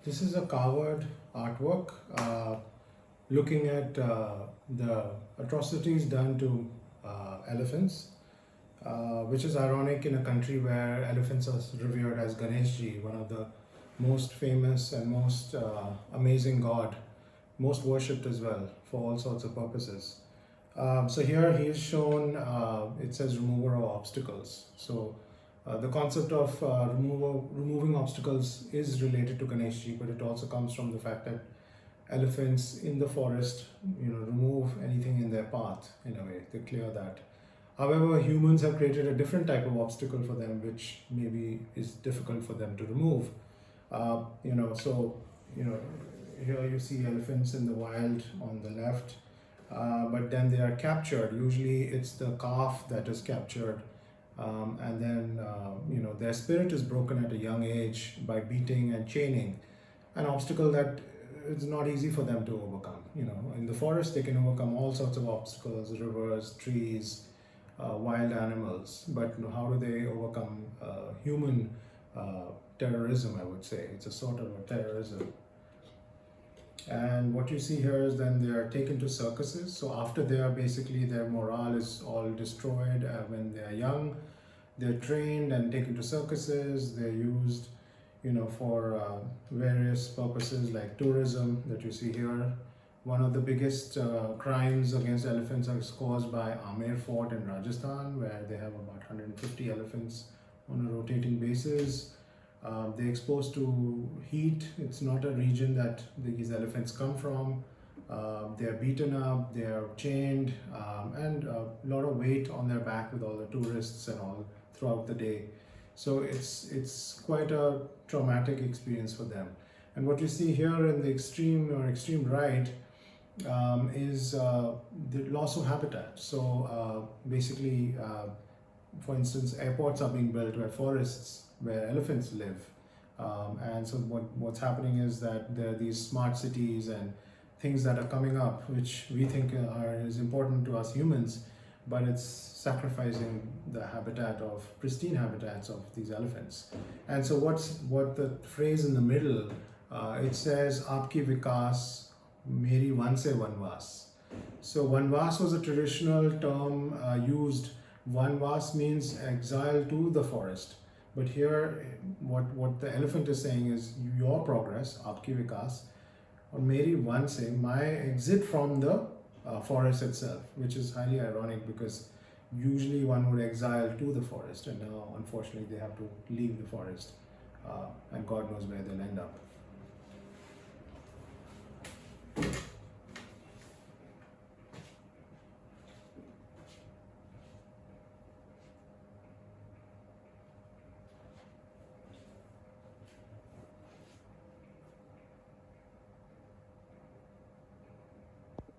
This is a carved artwork looking at the atrocities done to elephants, which is ironic in a country where elephants are revered as Ganeshji, one of the most famous and most amazing god, most worshipped as well for all sorts of purposes. So here he is shown, it says remover of obstacles. So the concept of removing obstacles is related to Ganeshji, but it also comes from the fact that elephants in the forest, remove anything in their path in a way. They clear that. However, humans have created a different type of obstacle for them, which maybe is difficult for them to remove. Here you see elephants in the wild on the left, but then they are captured. Usually it's the calf that is captured, and then their spirit is broken at a young age by beating and chaining, an obstacle that it's not easy for them to overcome. In the forest they can overcome all sorts of obstacles, rivers, trees, wild animals, but how do they overcome human terrorism? I would say it's a sort of a terrorism. And what you see here is then they are taken to circuses. So after they are basically, their morale is all destroyed when they are young, they're trained and taken to circuses. They're used for various purposes like tourism that you see here. One of the biggest crimes against elephants is caused by Amer Fort in Rajasthan, where they have about 150 elephants on a rotating basis. They're exposed to heat. It's not a region that these elephants come from. They're beaten up, they're chained, and a lot of weight on their back with all the tourists and all throughout the day. So it's quite a traumatic experience for them. And what you see here in the extreme right is the loss of habitat. So basically, for instance, airports are being built where forests, where elephants live. And so what's happening is that there are these smart cities and things that are coming up, which we think is important to us humans, but it's sacrificing the pristine habitats of these elephants. And so what the phrase in the middle, it says, Aapki vikās, meri vănvās. So vănvās was a traditional term used. Vănvās means exile to the forest. But here, what the elephant is saying is your progress, Aapki vikās, or meri vănvās, my exit from the forest itself, which is highly ironic because usually one would exile to the forest, and now unfortunately they have to leave the forest, and God knows where they'll end up.